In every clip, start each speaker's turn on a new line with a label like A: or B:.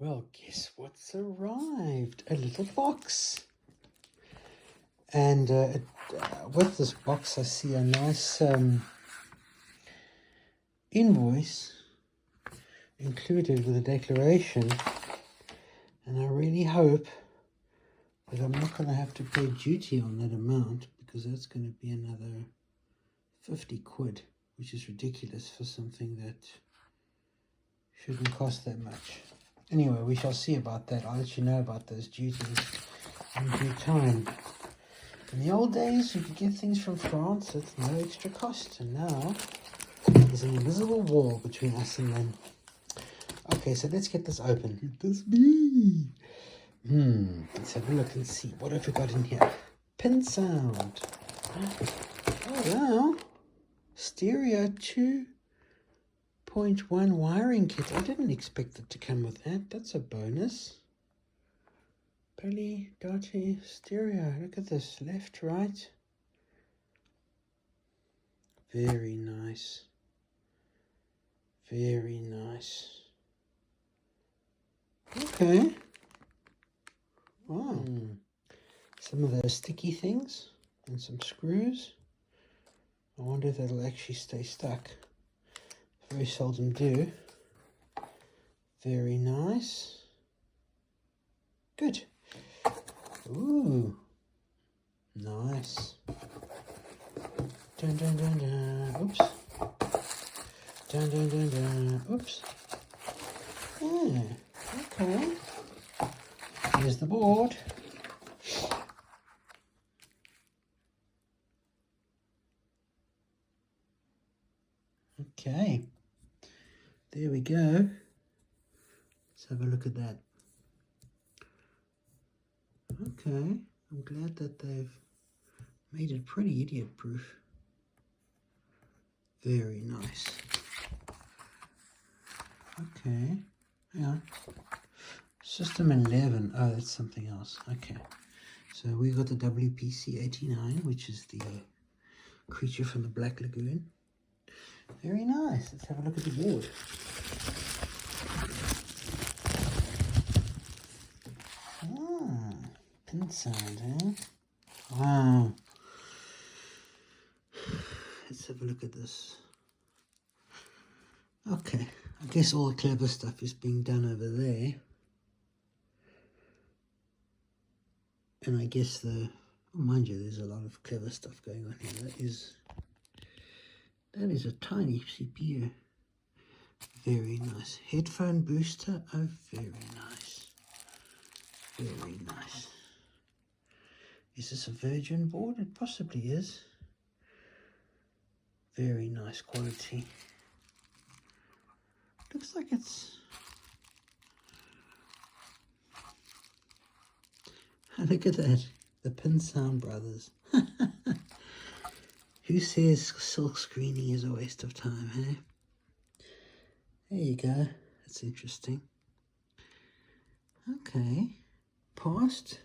A: Well, guess what's arrived? A little box. And with this box, I see a nice invoice included with a declaration. And I really hope that I'm not going to have to pay duty on that amount, because that's going to be another 50 quid, which is ridiculous for something that shouldn't cost that much. Anyway, we shall see about that. I'll let you know about those duties in due time. In the old days, you could get things from France at no extra cost, and now there's an invisible wall between us and them. Okay, so let's get this open. Let this be. Let's have a look and see. What have we got in here? Pinsound. Oh, wow. Stereo 2.1 wiring kit. I didn't expect it to come with that. That's a bonus. Poly Dotty stereo. Look at this. Left, right. Very nice. Very nice. Okay. Wow. Some of those sticky things and some screws. I wonder if that'll actually stay stuck. Very seldom do. Very nice. Good. Ooh. Nice. Dun dun dun dun. Oops. Dun dun dun dun. Oops. Yeah. Okay. Here's the board. Okay. There we go. Let's have a look at that. Okay. I'm glad that they've made it pretty idiot proof. Very nice. Okay. Hang on. System 11. Oh, that's something else. Okay. So we got the WPC-89, which is the creature from the Black Lagoon. Very nice. Let's have a look at the board. Pinsound, eh? Wow. Let's have a look at this. Okay. I guess all the clever stuff is being done over there. And I guess mind you, there's a lot of clever stuff going on here. That is a tiny CPU. Very nice. Headphone booster. Oh, very nice. Very nice. Is this a Virgin board? It possibly is. Very nice quality. Looks like it's... Look at that. The Pinsound brothers. Who says silk screening is a waste of time, hey? There you go. That's interesting. Okay. Past.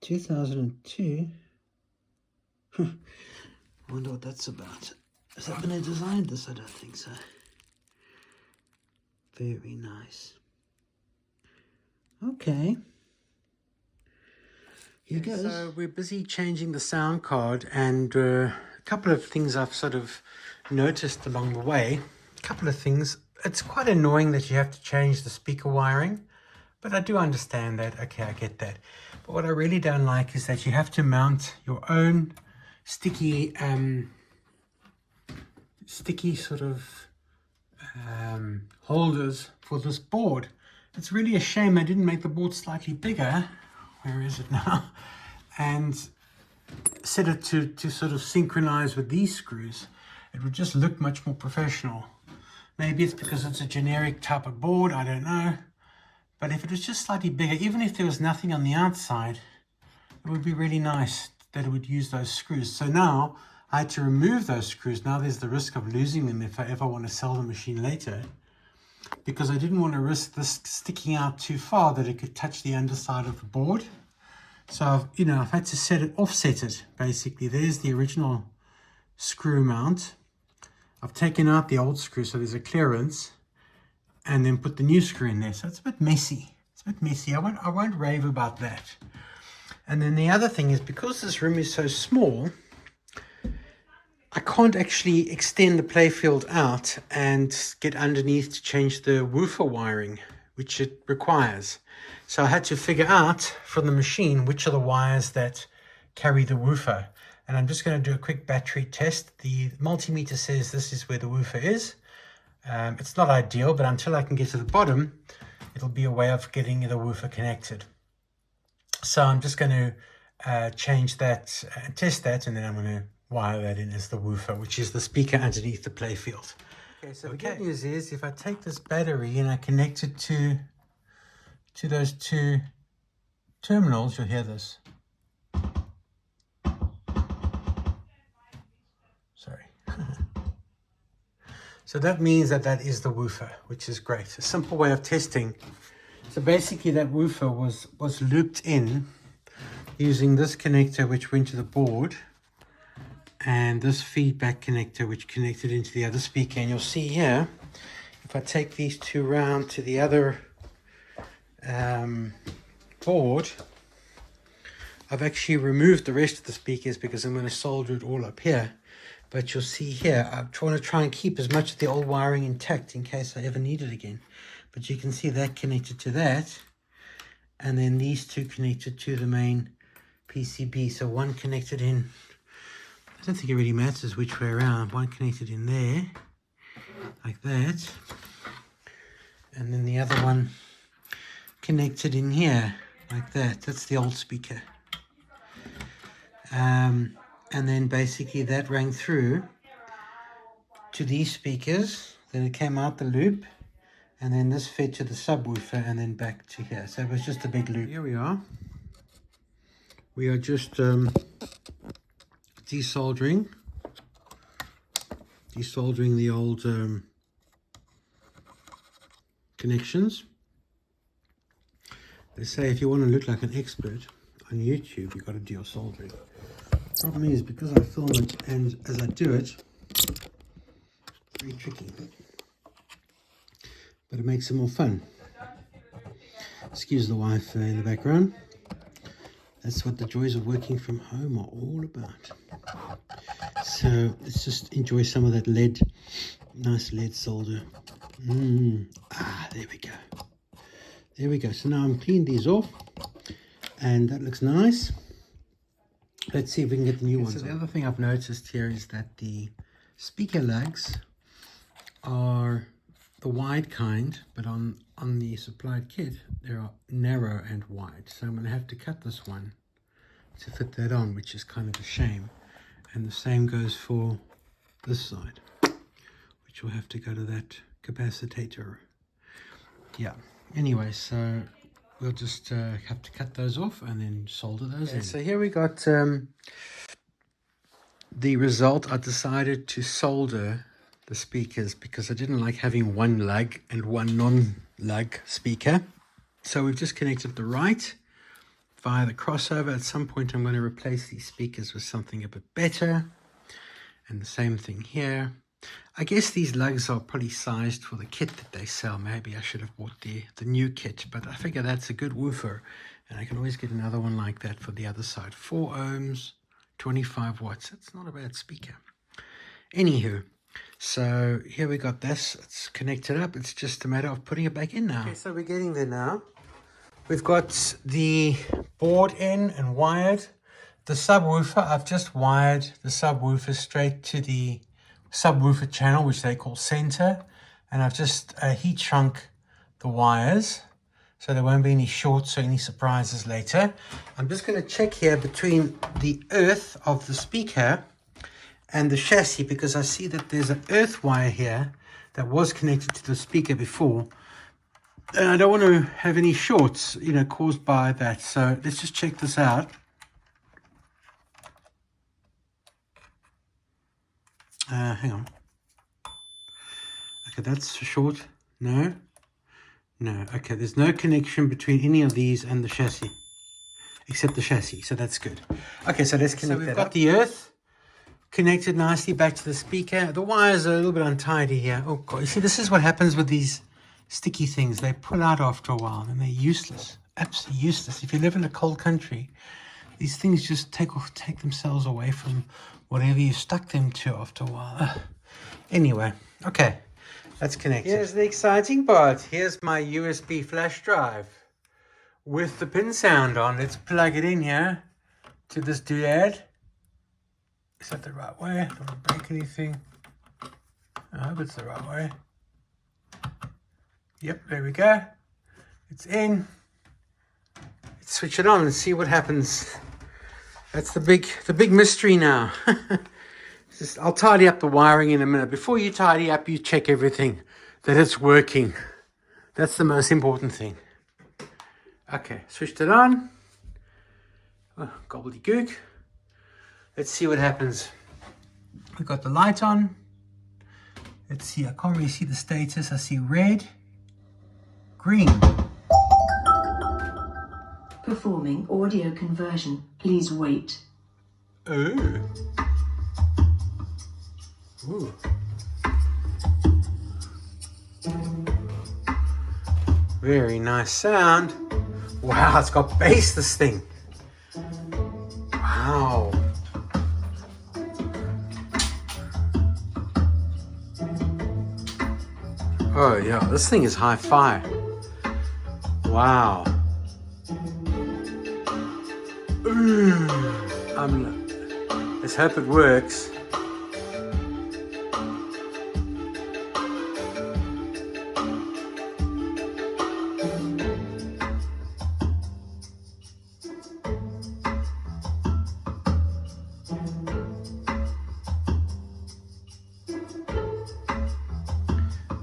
A: 2002. I wonder what that's about. Is that when they designed this? I don't think so. Very nice. Okay. Here goes. So we're busy changing the sound card, and a couple of things I've sort of noticed along the way. A couple of things. It's quite annoying that you have to change the speaker wiring, but I do understand that. Okay, I get that. But what I really don't like is that you have to mount your own sticky sort of holders for this board. It's really a shame I didn't make the board slightly bigger. Where is it now? And set it to sort of synchronize with these screws. It would just look much more professional. Maybe it's because it's a generic type of board, I don't know. But if it was just slightly bigger, even if there was nothing on the outside, it would be really nice that it would use those screws. So now I had to remove those screws. Now there's the risk of losing them if I ever want to sell the machine later, because I didn't want to risk this sticking out too far that it could touch the underside of the board. So I've had to offset it, basically. There's the original screw mount. I've taken out the old screw, so there's a clearance, and then put the new screw in there. So it's a bit messy. It's a bit messy. I won't rave about that. And then the other thing is, because this room is so small, I can't actually extend the playfield out and get underneath to change the woofer wiring, which it requires. So I had to figure out from the machine which are the wires that carry the woofer. And I'm just going to do a quick battery test. The multimeter says this is where the woofer is. It's not ideal, but until I can get to the bottom, it'll be a way of getting the woofer connected. So I'm just going to change that and test that, and then I'm going to wire that in as the woofer, which is the speaker underneath the playfield. Okay, so the good news is, if I take this battery and I connect it to those two terminals, you'll hear this. Sorry. So that means that that is the woofer, which is great. A simple way of testing. So basically that woofer was looped in using this connector which went to the board, and this feedback connector which connected into the other speaker. And you'll see here, if I take these two round to the other board, I've actually removed the rest of the speakers because I'm going to solder it all up here. But you'll see here, I'm trying to try and keep as much of the old wiring intact in case I ever need it again. But you can see that connected to that, and then these two connected to the main PCB. So one connected in, I don't think it really matters which way around, one connected in there, like that, and then the other one connected in here, like that. That's the old speaker. And then basically that rang through to these speakers, then it came out the loop, and then this fed to the subwoofer and then back to here. So it was just a big loop. Here we are. We are just desoldering the old connections. They say if you want to look like an expert on YouTube, you've got to do your soldering. The problem is, because I film it and as I do it, it's very tricky. But it makes it more fun. Excuse the wife in the background. That's what the joys of working from home are all about. So let's just enjoy some of that lead, nice lead solder. There we go. There we go. So now I'm cleaned these off, and that looks nice. Let's see if we can get the new ones. So the other thing I've noticed here is that the speaker lugs are the wide kind, but on the supplied kit they are narrow and wide. So I'm going to have to cut this one to fit that on, which is kind of a shame. And the same goes for this side, which will have to go to that capacitor. Yeah. Anyway, so we'll just have to cut those off and then solder those in. So here we got the result. I decided to solder the speakers because I didn't like having one lug and one non-lug speaker. So we've just connected the right via the crossover. At some point I'm going to replace these speakers with something a bit better. And the same thing here. I guess these lugs are probably sized for the kit that they sell. Maybe I should have bought the new kit, but I figure that's a good woofer, and I can always get another one like that for the other side. 4 ohms, 25 watts. That's not a bad speaker. Anywho, so here we got this. It's connected up. It's just a matter of putting it back in now. Okay, so we're getting there now. We've got the board in and wired. The subwoofer, I've just wired the subwoofer straight to the subwoofer channel, which they call center, and I've just heat shrunk the wires so there won't be any shorts or any surprises later. I'm just going to check here between the earth of the speaker and the chassis, because I see that there's an earth wire here that was connected to the speaker before, and I don't want to have any shorts, you know, caused by that. So let's just check this out. Hang on. Okay, that's short. No. Okay, there's no connection between any of these and the chassis, except the chassis. So that's good. Okay, so let's connect that. So we've got the earth connected nicely back to the speaker. The wires are a little bit untidy here. Oh God, you see, this is what happens with these sticky things. They pull out after a while and they're useless, absolutely useless. If you live in a cold country, these things just take themselves away from whatever you stuck them to after a while. Anyway, okay, that's connected. Here's the exciting part. Here's my USB flash drive with the Pinsound on. Let's plug it in here to this doodad. Is that the right way? Don't want to break anything. I hope it's the right way. Yep, there we go. It's in. Let's switch it on and see what happens. That's the big mystery now. I'll tidy up the wiring in a minute. Before you tidy up, you check everything, that it's working. That's the most important thing. Okay, switched it on. Oh, gobbledygook. Let's see what happens. We've got the light on. Let's see, I can't really see the status. I see red, green.
B: Performing audio conversion. Please wait.
A: Oh. Ooh. Very nice sound. Wow, it's got bass, this thing. Wow. Oh yeah, this thing is hi-fi. Wow. Let's hope it works.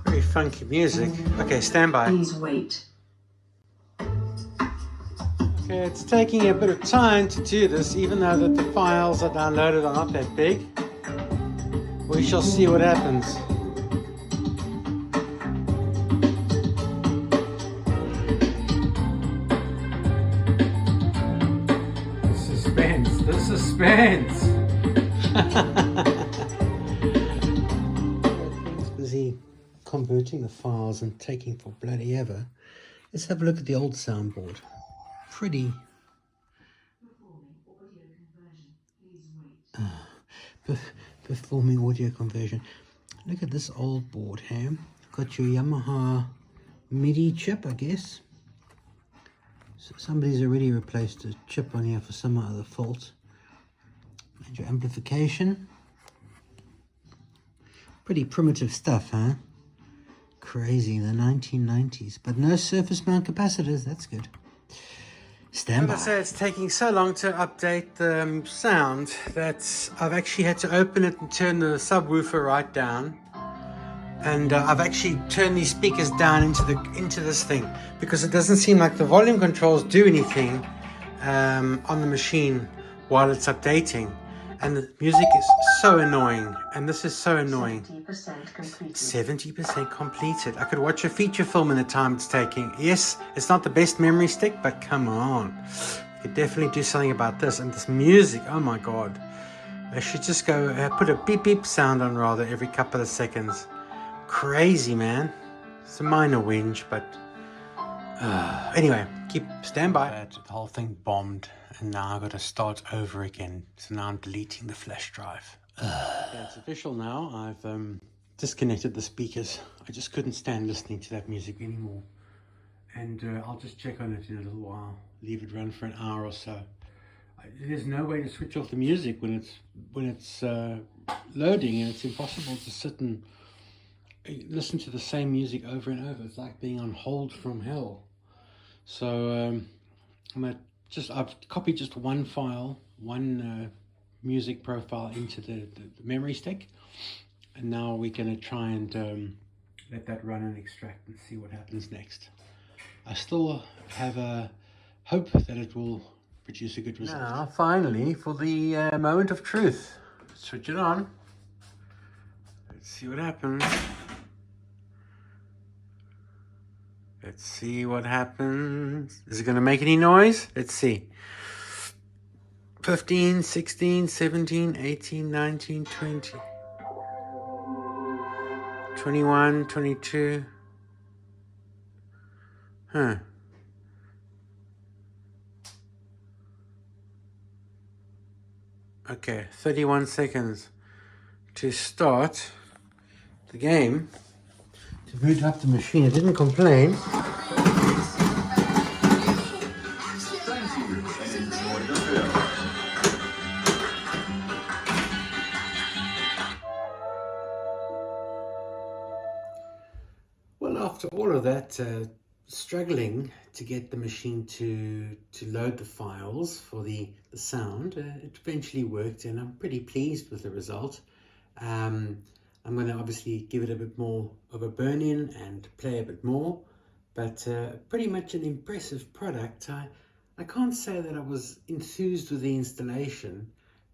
A: Very funky music. Okay, stand by.
B: Please wait.
A: Okay, it's taking a bit of time to do this, even though that the files are downloaded are not that big. We shall see what happens. The suspense. It's busy converting the files and taking for bloody ever. Let's have a look at the old soundboard. Pretty. Performing audio conversion. Look at this old board here. Got your Yamaha MIDI chip, I guess. So somebody's already replaced a chip on here for some other fault. And your amplification. Pretty primitive stuff, huh? Crazy, the 1990s. But no surface mount capacitors, that's good. Stand by. I say, it's taking so long to update the sound that I've actually had to open it and turn the subwoofer right down. And I've actually turned these speakers down into this thing because it doesn't seem like the volume controls do anything on the machine while it's updating. And the music is so annoying, and this is so annoying. 70% completed. I could watch a feature film in the time it's taking. Yes, it's not the best memory stick, but come on. You could definitely do something about this. And this music, oh my God. They should just go put a beep beep sound on rather every couple of seconds. Crazy, man. It's a minor whinge, but anyway, stand by. The whole thing bombed, and now I've got to start over again. So now I'm deleting the flash drive. Yeah, it's official now. I've disconnected the speakers. I just couldn't stand listening to that music anymore. And I'll just check on it in a little while. Leave it run for an hour or so. There's no way to switch off the music when it's loading, and it's impossible to sit and listen to the same music over and over. It's like being on hold from hell. So I've copied just one file, one music profile into the memory stick, and now we're going to try and let that run and extract and see what happens next. I still have a hope that it will produce a good result. Now, finally, for the moment of truth. Switch it on. Let's see what happens. Let's see what happens. Is it going to make any noise? Let's see. 15, 16, 17, 18, 19, 20, 21, 22. Huh. Okay, 31 seconds to start the game. To boot up the machine. It didn't complain. Well, after all of that struggling to get the machine to load the files for the sound, it eventually worked, and I'm pretty pleased with the result. I'm going to obviously give it a bit more of a burn in and play a bit more, but pretty much an impressive product. I can't say that I was enthused with the installation,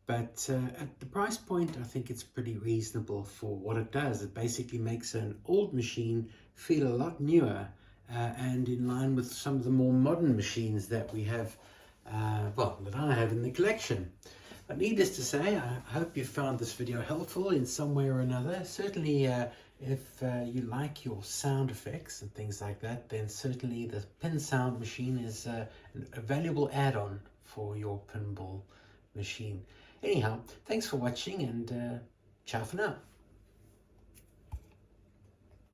A: but at the price point, I think it's pretty reasonable for what it does. It basically makes an old machine feel a lot newer and in line with some of the more modern machines that we have, that I have in the collection. But needless to say, I hope you found this video helpful in some way or another. Certainly, if you like your sound effects and things like that, then certainly the Pinsound machine is a valuable add-on for your pinball machine. Anyhow, thanks for watching, and ciao for now.